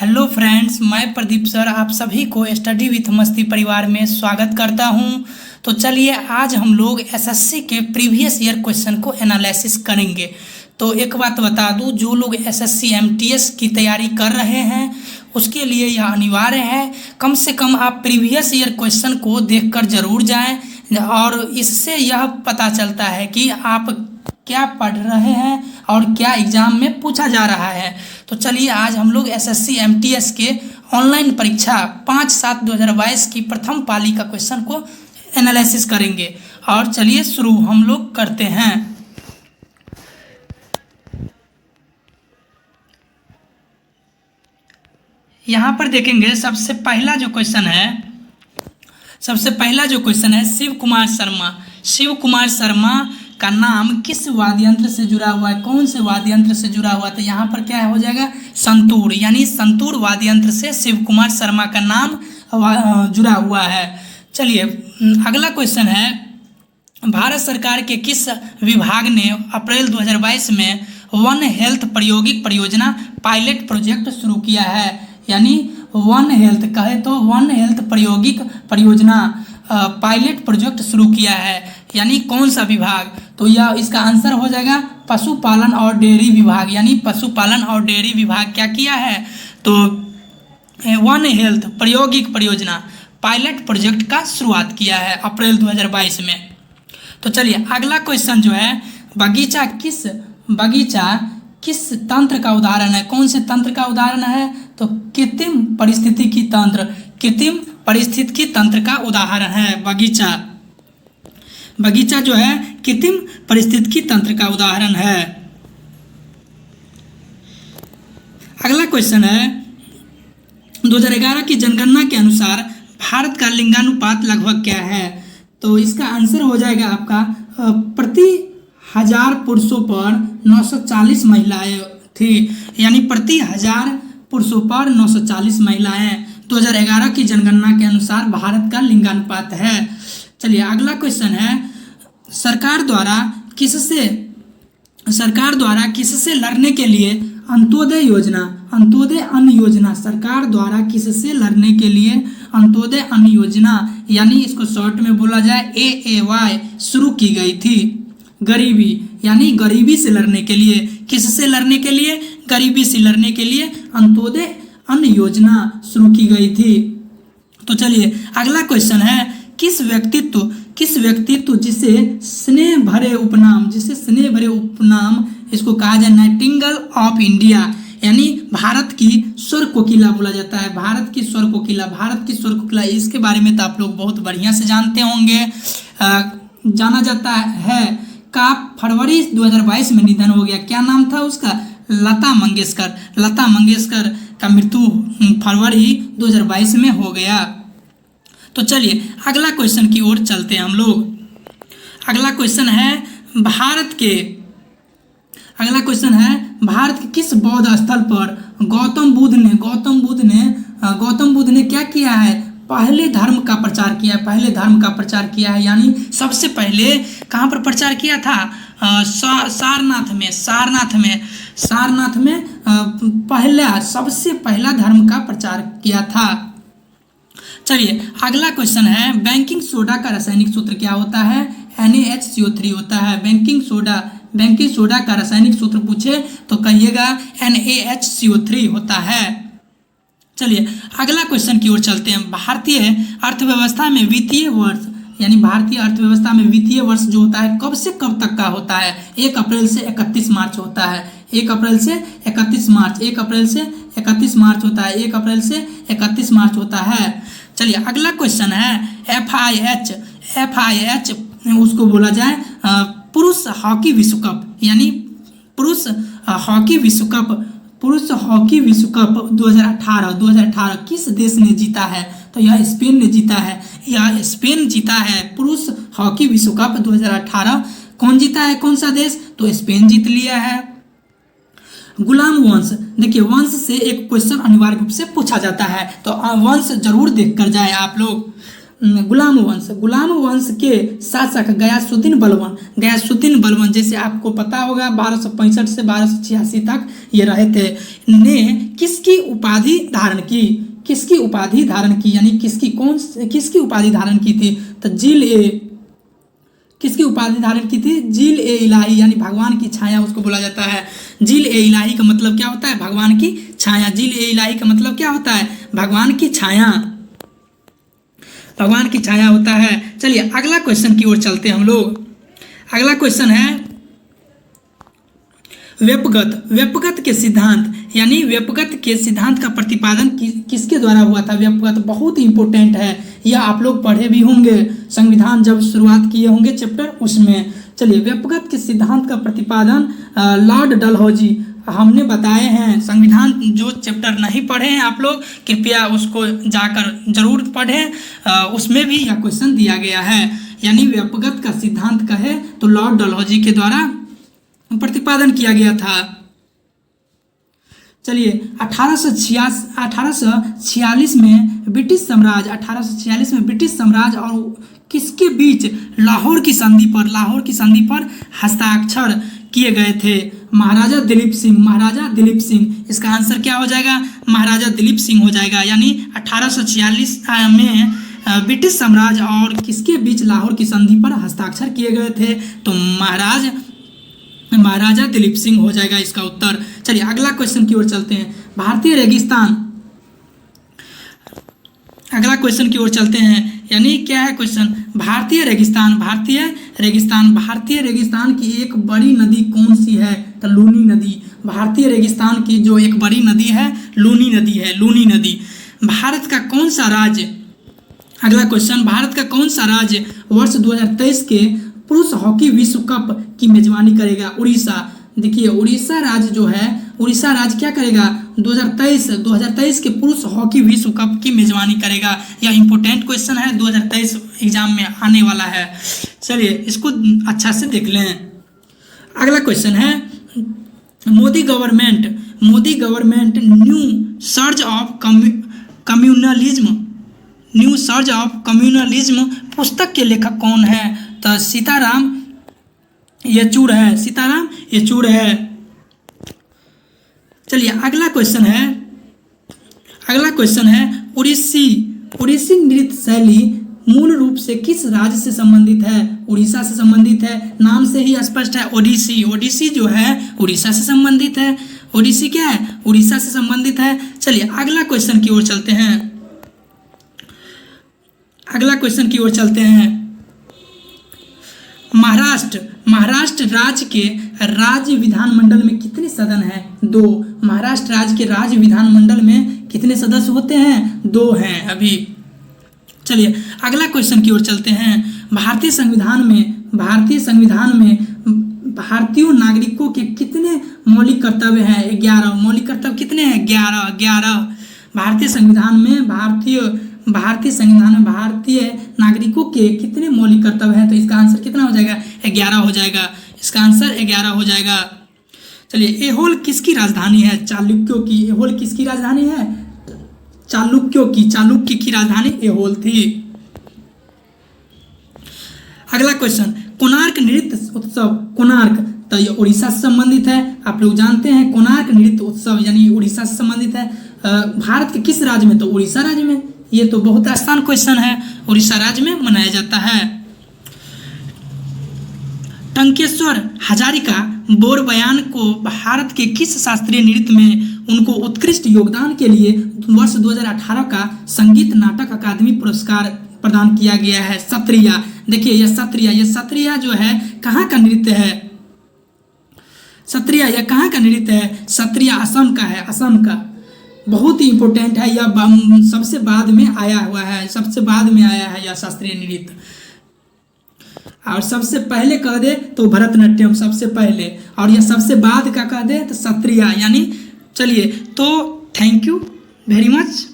Hello friends, मैं Pradeep sir आप सभी को स्टडी विथ मस्ती परिवार में स्वागत करता हूं। तो चलिए आज हम लोग एसएससी के प्रीवियस ईयर क्वेश्चन को एनालिसिस करेंगे। तो एक बात बता दूं, जो लोग एसएससी एमटीएस की तैयारी कर रहे हैं उसके लिए यह अनिवार्य है, कम से कम आप प्रीवियस ईयर क्वेश्चन को देखकर जरूर जाएं और इससे यह पता चलता है कि आप क्या पढ़ रहे हैं और क्या एग्जाम में पूछा जा रहा है। तो चलिए आज हम लोग एसएससी एमटीएस के ऑनलाइन परीक्षा 5/7/2022 की प्रथम पाली का क्वेश्चन को एनालिसिस करेंगे। और चलिए शुरू हम लोग करते हैं। यहाँ पर देखेंगे सबसे पहला जो क्वेश्चन है शिव कुमार शर्मा का नाम किस वाद्य यंत्र से जुड़ा हुआ है, कौन से वाद्य यंत्र से जुड़ा हुआ है। तो यहाँ पर क्या हो जाएगा, संतूर, यानी संतूर वाद्य यंत्र से शिव कुमार शर्मा का नाम जुड़ा हुआ है। चलिए अगला क्वेश्चन है, भारत सरकार के किस विभाग ने अप्रैल 2022 में वन हेल्थ प्रायोगिक परियोजना पायलट प्रोजेक्ट शुरू किया है। यानी वन हेल्थ कहे तो वन हेल्थ प्रायोगिक परियोजना पायलट प्रोजेक्ट शुरू किया है, यानी कौन सा विभाग। तो यह इसका आंसर हो जाएगा पशुपालन और डेयरी विभाग। यानी पशुपालन और डेयरी विभाग क्या किया है, तो वन हेल्थ प्रायोगिक परियोजना पायलट प्रोजेक्ट का शुरुआत किया है अप्रैल 2022 में। तो चलिए अगला क्वेश्चन जो है, बगीचा किस तंत्र का उदाहरण है, कौन से तंत्र का उदाहरण है। तो कृत्रिम पारिस्थितिकी तंत्र का उदाहरण है बगीचा जो है कृत्रिम पारिस्थितिकी तंत्र का उदाहरण है। अगला क्वेश्चन है, 2011 की जनगणना के अनुसार भारत का लिंगानुपात लगभग क्या है। तो इसका आंसर हो जाएगा आपका प्रति 1000 पुरुषों पर 940 महिलाएं थी। यानी प्रति 1000 पुरुषों पर 940 महिलाएं 2011 की जनगणना के अनुसार भारत का लिंगानुपात है। चलिए अगला क्वेश्चन है, सरकार द्वारा किससे लड़ने के लिए अंत्योदय अन्न योजना सरकार द्वारा किससे लड़ने के लिए अंत्योदय अन्न योजना, यानी इसको शॉर्ट में बोला जाए AAY शुरू की गई थी। गरीबी यानी गरीबी से लड़ने के लिए, किससे लड़ने के लिए, गरीबी से लड़ने के लिए अंत्योदय अन्न योजना शुरू की गई थी। तो चलिए अगला क्वेश्चन है, किस व्यक्तित्व जिसे स्नेह भरे उपनाम इसको कहा जाए नाइटिंगेल ऑफ इंडिया, यानी भारत की स्वर कोकिला बोला जाता है। भारत की स्वर कोकिला इसके बारे में तो आप लोग बहुत बढ़िया से जानते होंगे। जाना जाता है का फरवरी 2022 में निधन हो गया। क्या नाम था उसका, लता मंगेशकर का मृत्यु फरवरी 2022 में हो गया। तो चलिए अगला क्वेश्चन की ओर चलते हैं हम लोग। अगला क्वेश्चन है, भारत के किस बौद्ध स्थल पर गौतम बुद्ध ने क्या किया है, पहले धर्म का प्रचार किया है। यानी सबसे पहले कहाँ पर प्रचार किया था, सारनाथ में सबसे पहला धर्म का प्रचार किया था। चलिए अगला क्वेश्चन है, बेकिंग सोडा का रासायनिक सूत्र क्या होता है, NaHCO3 होता है। बेकिंग सोडा का रासायनिक सूत्र पूछे तो कहिएगा NaHCO3 होता है। चलिए अगला क्वेश्चन की ओर चलते हैं, भारतीय अर्थव्यवस्था में वित्तीय वर्ष जो होता है कब से कब तक का होता है, 1 अप्रैल से 31 मार्च होता है। 1 अप्रैल से 31 मार्च होता है। चलिए अगला क्वेश्चन है, FIH उसको बोला जाए पुरुष हॉकी विश्व कप, यानी पुरुष हॉकी विश्व कप 2018 किस देश ने जीता है। तो यह स्पेन ने जीता है पुरुष हॉकी विश्व कप 2018। कौन जीता है, कौन सा देश, तो स्पेन जीत लिया है। गुलाम वंश, देखिए वंश से एक क्वेश्चन अनिवार्य रूप से पूछा जाता है, तो वंश जरूर देख कर जाए आप लोग। गुलाम वंश के शासक गयासुद्दीन बलबन जैसे आपको पता होगा 1265 से 1286 तक ये रहे थे, ने किसकी उपाधि धारण की, यानी किसकी उपाधि धारण की थी? तो किसकी उपाधि धारण की थी? जिल ए इलाही, यानी भगवान की छाया उसको बोला जाता है। जिल ए इलाही का मतलब क्या होता है? भगवान की छाया। जिल ए इलाही का मतलब क्या होता है? भगवान की छाया होता है। चलिए अगला क्वेश्चन की ओर चलते हैं हम लोग। अगला क्वेश्चन है व्यपगत के सिद्धांत, यानी व्यपगत के सिद्धांत का प्रतिपादन किसके द्वारा हुआ था? व्यपगत बहुत इंपॉर्टेंट है, यह आप लोग पढ़े भी होंगे, संविधान जब शुरुआत किए होंगे चैप्टर उसमें। चलिए व्यपगत के सिद्धांत का प्रतिपादन लॉर्ड डलहौजी, हमने बताए हैं। संविधान जो चैप्टर नहीं पढ़े हैं आप लोग कृपया उसको जाकर जरूर पढ़ें, उसमें भी यह क्वेश्चन दिया गया है। यानी व्यपगत का सिद्धांत कहे तो लॉर्ड डलहौजी के द्वारा प्रतिपादन किया गया था। चलिए 1846 में ब्रिटिश साम्राज्य और किसके बीच लाहौर की संधि पर हस्ताक्षर किए गए थे? महाराजा दिलीप सिंह। इसका आंसर क्या हो जाएगा? महाराजा दिलीप सिंह हो जाएगा। यानी 1846 में ब्रिटिश साम्राज्य और किसके बीच लाहौर की संधि पर हस्ताक्षर किए गए थे? तो महाराजा दिलीप सिंह हो जाएगा इसका उत्तर। चलिए अगला क्वेश्चन की ओर चलते हैं। अगला क्वेश्चन की ओर चलते हैं, यानी क्या है क्वेश्चन? भारतीय रेगिस्तान की एक बड़ी नदी कौन सी है? तो लूनी नदी। भारतीय रेगिस्तान की जो एक बड़ी नदी है लूनी नदी। भारत का कौन सा राज्य, अगला क्वेश्चन, भारत का कौन सा राज्य वर्ष 2023 के पुरुष हॉकी विश्व कप की मेजबानी करेगा? उड़ीसा। देखिए उड़ीसा राज्य जो है, उड़ीसा राज्य क्या करेगा? 2023 के पुरुष हॉकी विश्व कप की मेजबानी करेगा। यह इंपॉर्टेंट क्वेश्चन है, 2023 एग्जाम में आने वाला है। चलिए इसको अच्छा से देख लें। अगला क्वेश्चन है Modi government new surge of communalism पुस्तक के लेखक कौन है? तो सीताराम येचूरी है। चलिए अगला क्वेश्चन है उड़ीसी नृत्य शैली मूल रूप से किस राज्य से संबंधित है? उड़ीसा से संबंधित है, नाम से ही स्पष्ट है। ओडिसी जो है उड़ीसा से संबंधित है। ओडिसी क्या है? उड़ीसा से संबंधित है। चलिए अगला क्वेश्चन की ओर चलते हैं। महाराष्ट्र राज्य के राज्य विधानमंडल में कितने सदन हैं? 2। महाराष्ट्र राज्य के राज्य विधानमंडल में कितने सदस्य होते हैं? 2 हैं अभी। चलिए अगला क्वेश्चन की ओर चलते हैं। भारतीय संविधान में भारतीय नागरिकों के कितने मौलिक कर्तव्य हैं? 11 मौलिक कर्तव्य कितने हैं? 11। भारतीय संविधान में भारतीय नागरिकों के कितने मौलिक कर्तव्य हैं? तो इसका आंसर कितना हो जाएगा? 11 हो जाएगा। इसका आंसर 11 हो जाएगा। चलिए ऐहोल किसकी राजधानी है? चालुक्यों की। ऐहोल किसकी राजधानी है? चालुक्य की राजधानी ऐहोल थी। अगला क्वेश्चन कोणार्क नृत्य उत्सव। तो ये उड़ीसा से संबंधित है। आप लोग जानते हैं कोणार्क नृत्य उत्सव यानी उड़ीसा से संबंधित है। भारत के किस राज्य में? तो उड़ीसा राज्य में। ये तो बहुत आसान क्वेश्चन है, उड़ीसा राज्य में मनाया जाता है। टंकेश्वर हजारिका बोरबयान को भारत के किस शास्त्रीय नृत्य में उनको उत्कृष्ट योगदान के लिए वर्ष 2018 का संगीत नाटक अकादमी पुरस्कार प्रदान किया गया है? सत्रिया। देखिए ये सत्रिया जो है कहाँ का नृत्य है? सत्रिया यह कहाँ का नृत्य है? सत्रिया असम का है, असम का। बहुत ही इंपॉर्टेंट है, यह सबसे बाद में आया यह शास्त्रीय नृत्य। और सबसे पहले कह दे तो भरतनाट्यम सबसे पहले, और यह सबसे बाद का कह दे तो सत्रिया यानी। चलिए तो थैंक यू वेरी मच।